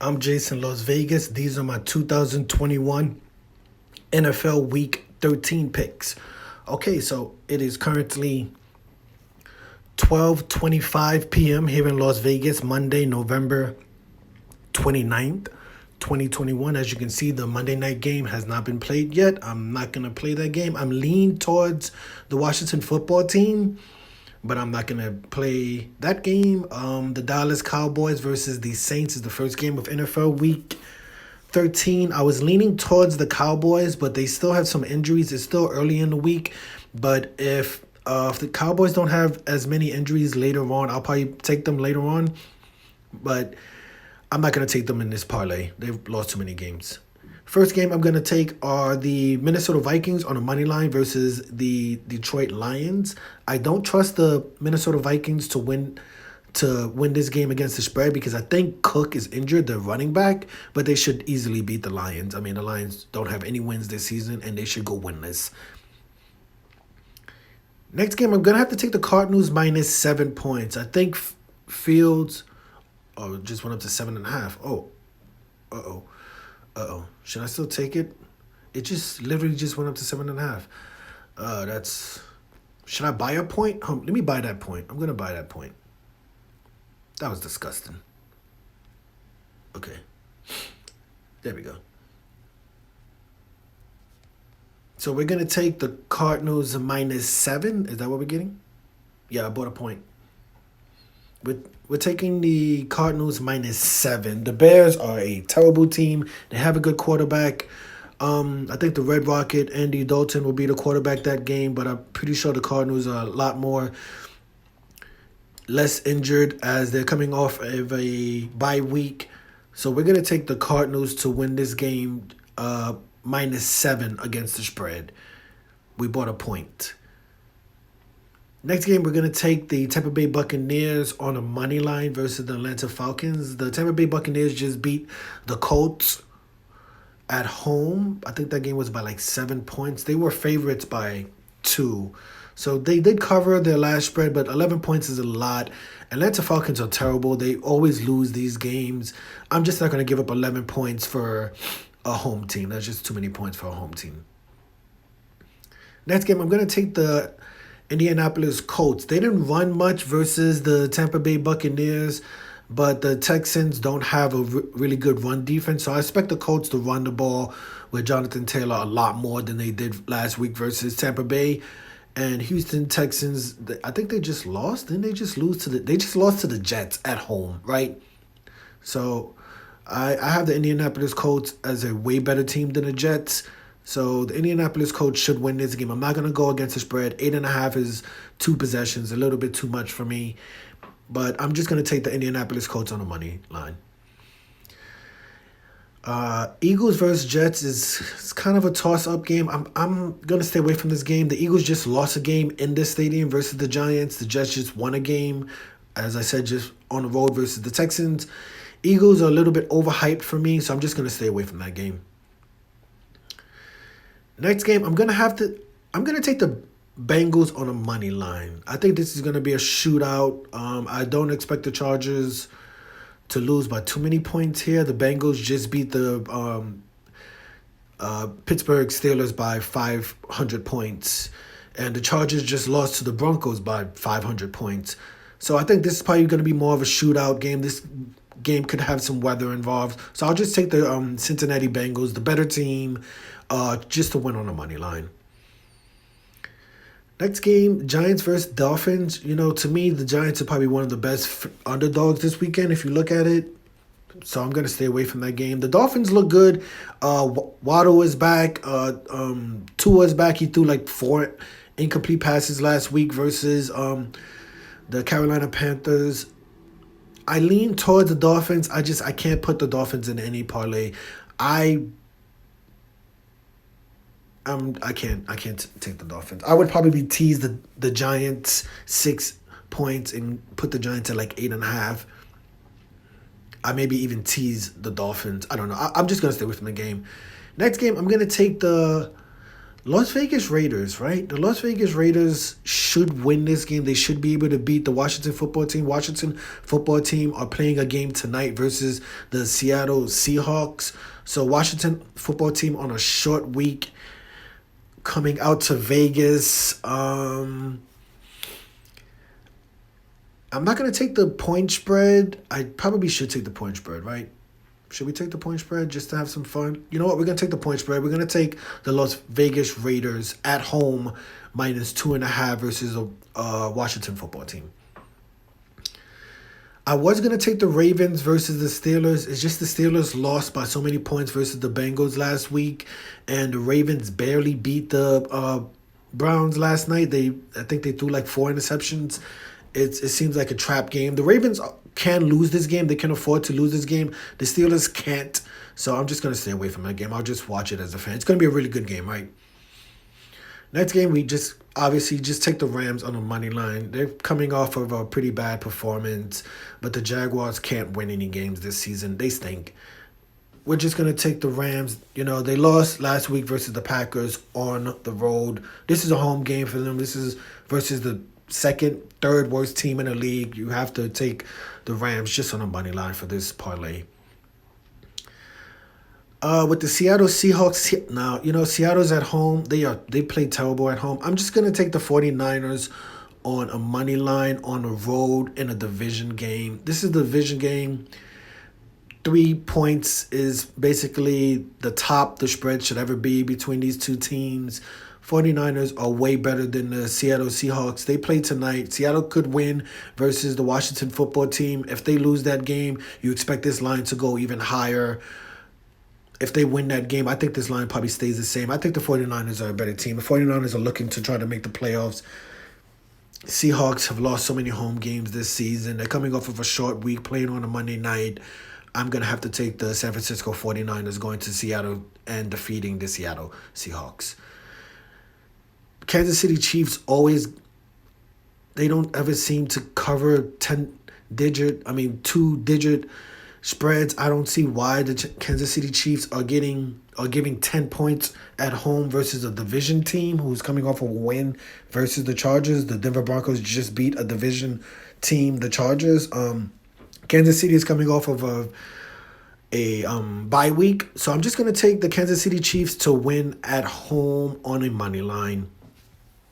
I'm Jason Las Vegas. These are my 2021 NFL Week 13 picks. Okay, so it is currently 12:25 p.m. here in Las Vegas, Monday, November 29th, 2021. As you can see, the Monday night game has not been played yet. I'm not going to play that game. I'm leaning towards the Washington football team, but I'm not going to play that game. The Dallas Cowboys versus the Saints is the first game of NFL Week 13. I was leaning towards the Cowboys, but they still have some injuries. It's still early in the week, but if the Cowboys don't have as many injuries later on, I'll probably take them later on, but I'm not going to take them in this parlay. They've lost too many games. First game I'm going to take are the Minnesota Vikings on a money line versus the Detroit Lions. I don't trust the Minnesota Vikings to win this game against the spread because I think Cook is injured, the running back, but they should easily beat the Lions. I mean, the Lions don't have any wins this season, and they should go winless. Next game, I'm going to have to take the Cardinals minus 7 points. I think Fields just went up to 7.5. Uh-oh. Should I still take it? It just literally just went up to 7.5. Should I buy a point? Let me buy that point. I'm going to buy that point. That was disgusting. Okay. There we go. So we're going to take the Cardinals minus 7. Is that what we're getting? Yeah, I bought a point. We're taking the Cardinals minus 7. The Bears are a terrible team. They have a good quarterback. I think the Red Rocket, Andy Dalton, will be the quarterback that game, but I'm pretty sure the Cardinals are a lot less injured as they're coming off of a bye week. So we're going to take the Cardinals to win this game minus 7 against the spread. We bought a point. Next game, we're going to take the Tampa Bay Buccaneers on a money line versus the Atlanta Falcons. The Tampa Bay Buccaneers just beat the Colts at home. I think that game was by like 7 points. They were favorites by 2. So they did cover their last spread, but 11 points is a lot. Atlanta Falcons are terrible. They always lose these games. I'm just not going to give up 11 points for a home team. That's just too many points for a home team. Next game, I'm going to take the Indianapolis Colts. They didn't run much versus the Tampa Bay Buccaneers, but the Texans don't have a really good run defense, so I expect the Colts to run the ball with Jonathan Taylor a lot more than they did last week versus Tampa Bay. And Houston Texans, I think they just lost. Didn't they just lose they just lost to the Jets at home, right? So I have the Indianapolis Colts as a way better team than the Jets. So the Indianapolis Colts should win this game. I'm not going to go against the spread. 8.5 is 2 possessions, a little bit too much for me. But I'm just going to take the Indianapolis Colts on the money line. Eagles versus Jets is kind of a toss-up game. I'm going to stay away from this game. The Eagles just lost a game in this stadium versus the Giants. The Jets just won a game, as I said, just on the road versus the Texans. Eagles are a little bit overhyped for me, so I'm just going to stay away from that game. Next game, I'm going to take the Bengals on a money line. I think this is going to be a shootout. I don't expect the Chargers to lose by too many points here. The Bengals just beat the Pittsburgh Steelers by 500 points. And the Chargers just lost to the Broncos by 500 points. So I think this is probably going to be more of a shootout game. This game could have some weather involved. So I'll just take the Cincinnati Bengals, the better team, just to win on the money line. Next game, Giants versus Dolphins. To me, the Giants are probably one of the best underdogs this weekend if you look at it. So I'm going to stay away from that game. The Dolphins look good. Waddle is back. Tua is back. He threw like 4 incomplete passes last week versus the Carolina Panthers. I lean towards the Dolphins. I can't put the Dolphins in any parlay. I can't take the Dolphins. I would probably tease the Giants 6 points and put the Giants at like 8.5. I maybe even tease the Dolphins. I don't know. I'm just gonna stay away from the game. Next game, I'm gonna take the Las Vegas Raiders, right? The Las Vegas Raiders should win this game. They should be able to beat the Washington football team. Washington football team are playing a game tonight versus the Seattle Seahawks. So Washington football team on a short week coming out to Vegas. I'm not going to take the point spread. I probably should take the point spread, right? Should we take the point spread just to have some fun? You know what? We're going to take the point spread. We're going to take the Las Vegas Raiders at home -2.5 versus a Washington football team. I was going to take the Ravens versus the Steelers. It's just the Steelers lost by so many points versus the Bengals last week. And the Ravens barely beat the Browns last night. I think they threw like 4 interceptions. It seems like a trap game. The Ravens can lose this game. They can afford to lose this game. The Steelers can't. So I'm just going to stay away from that game. I'll just watch it as a fan. It's going to be a really good game, right? Next game, we just obviously just take the Rams on the money line. They're coming off of a pretty bad performance, but the Jaguars can't win any games this season. They stink. We're just going to take the Rams. You know, they lost last week versus the Packers on the road. This is a home game for them. This is versus the third worst team in the league. You have to take the Rams just on the money line for this parlay. With the Seattle Seahawks, now, you know, Seattle's at home. They play terrible at home. I'm just going to take the 49ers on a money line on the road in a division game. This is the division game. 3 points is basically the top the spread should ever be between these two teams. 49ers are way better than the Seattle Seahawks. They play tonight. Seattle could win versus the Washington football team. If they lose that game, you expect this line to go even higher. If they win that game, I think this line probably stays the same. I think the 49ers are a better team. The 49ers are looking to try to make the playoffs. Seahawks have lost so many home games this season. They're coming off of a short week playing on a Monday night. I'm going to have to take the San Francisco 49ers going to Seattle and defeating the Seattle Seahawks. Kansas City Chiefs they don't ever seem to cover 2-digit spreads. I don't see why the Kansas City Chiefs are giving 10 points at home versus a division team who's coming off a win versus the Chargers. The Denver Broncos just beat a division team, the Chargers. Kansas City is coming off of a bye week, so I'm just going to take the Kansas City Chiefs to win at home on a money line.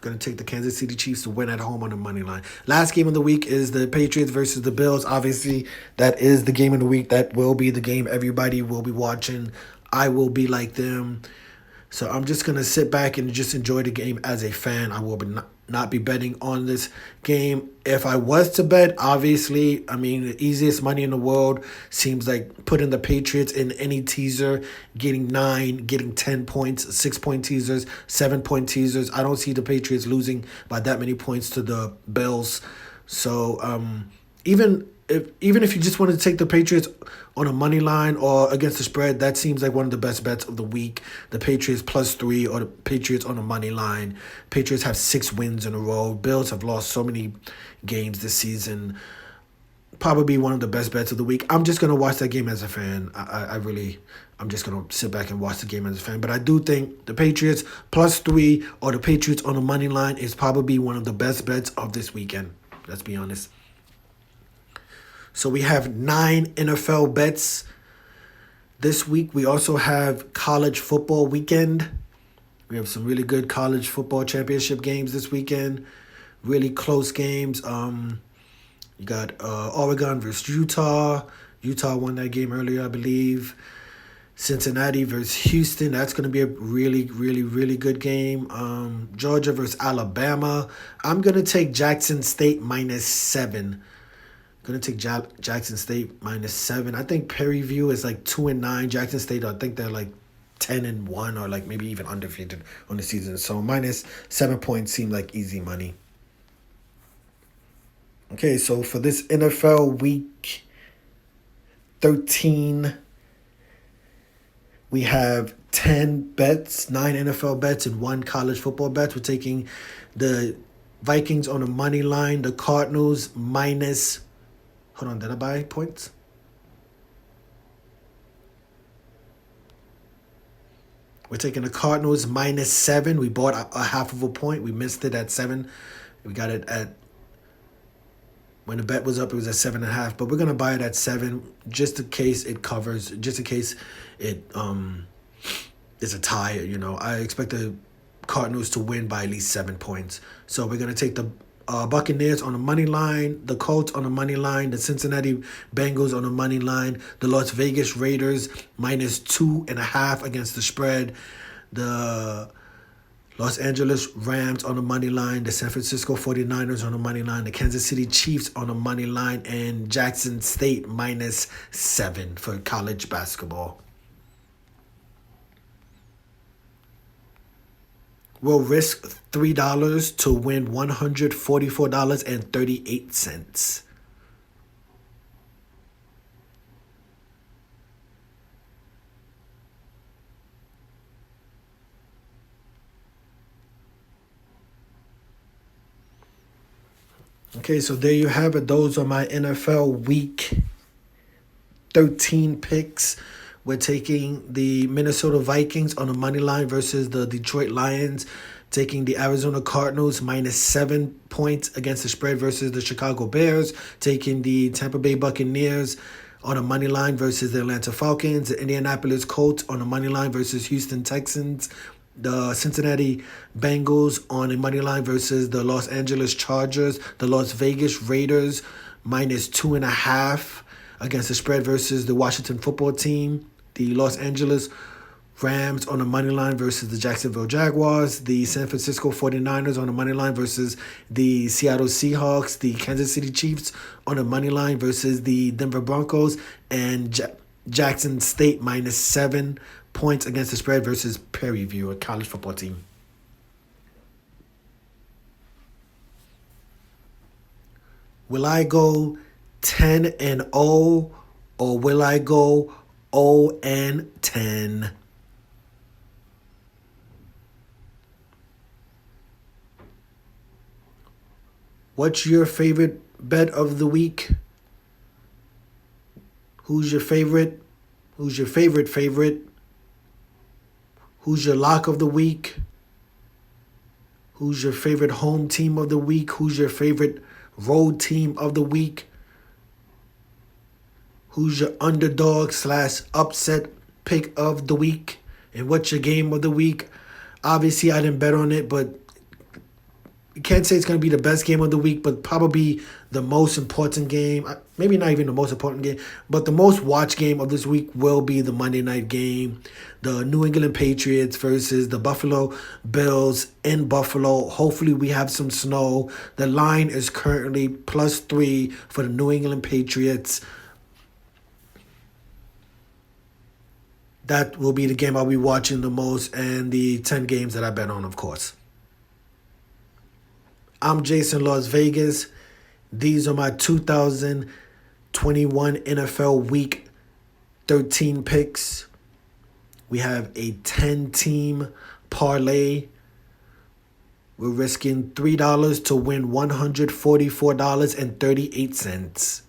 Going to take the Kansas City Chiefs to win at home on the money line. Last game of the week is the Patriots versus the Bills. Obviously, that is the game of the week. That will be the game everybody will be watching. I will be like them. So I'm just going to sit back and just enjoy the game as a fan. I will not be betting on this game. If I was to bet, obviously, the easiest money in the world seems like putting the Patriots in any teaser, getting 9, getting 10 points, 6-point teasers, 7-point teasers. I don't see the Patriots losing by that many points to the Bills. So even if you just want to take the Patriots on a money line or against the spread, that seems like one of the best bets of the week. The Patriots +3 or the Patriots on a money line. Patriots have 6 wins in a row. Bills have lost so many games this season. Probably one of the best bets of the week. I'm just going to watch that game as a fan. I'm just going to sit back and watch the game as a fan. But I do think the Patriots +3 or the Patriots on a money line is probably one of the best bets of this weekend. Let's be honest. So we have 9 NFL bets this week. We also have college football weekend. We have some really good college football championship games this weekend. Really close games. You got Oregon versus Utah. Utah won that game earlier, I believe. Cincinnati versus Houston. That's going to be a really, really, really good game. Georgia versus Alabama. I'm going to take Jackson State -7. Going to take Jackson State -7. I think Perryview is like 2-9. Jackson State, I think they're like 10-1 or like maybe even undefeated on the season. So -7 points seem like easy money. Okay, so for this NFL Week 13, we have 10 bets, 9 NFL bets, and 1 college football bet. We're taking the Vikings on the money line, the Cardinals minus... Hold on, did I buy points? We're taking the Cardinals -7. We bought a half of a point. We missed it at 7. We got it at, when the bet was up, it was at 7.5. But we're going to buy it at 7 just in case it covers, just in case it is a tie. I expect the Cardinals to win by at least 7 points. So we're going to take the Buccaneers on the money line, the Colts on the money line, the Cincinnati Bengals on the money line, the Las Vegas Raiders -2.5 against the spread, the Los Angeles Rams on the money line, the San Francisco 49ers on the money line, the Kansas City Chiefs on the money line, and Jackson State -7 for college basketball. We'll risk $3 to win $144.38. Okay, so there you have it. Those are my NFL Week 13 picks. We're taking the Minnesota Vikings on the money line versus the Detroit Lions. Taking the Arizona Cardinals -7 points against the spread versus the Chicago Bears. Taking the Tampa Bay Buccaneers on the money line versus the Atlanta Falcons. The Indianapolis Colts on the money line versus Houston Texans. The Cincinnati Bengals on the money line versus the Los Angeles Chargers. The Las Vegas Raiders -2.5 against the spread versus the Washington Football Team. The Los Angeles Rams on the money line versus the Jacksonville Jaguars. The San Francisco 49ers on the money line versus the Seattle Seahawks. The Kansas City Chiefs on the money line versus the Denver Broncos. And Jackson State -7 points against the spread versus Prairie View, a college football team. Will I go 10-0 or will I go 0-10? What's your favorite bet of the week? Who's your favorite? Who's your favorite? Who's your lock of the week? Who's your favorite home team of the week? Who's your favorite road team of the week? Who's your underdog/upset pick of the week? And what's your game of the week? Obviously, I didn't bet on it, but you can't say it's going to be the best game of the week, but probably the most important game. Maybe not even the most important game, but the most watched game of this week will be the Monday night game. The New England Patriots versus the Buffalo Bills in Buffalo. Hopefully we have some snow. The line is currently +3 for the New England Patriots. That will be the game I'll be watching the most, and the 10 games that I bet on, of course. I'm Jason Las Vegas. These are my 2021 NFL Week 13 picks. We have a 10-team parlay. We're risking $3 to win $144.38.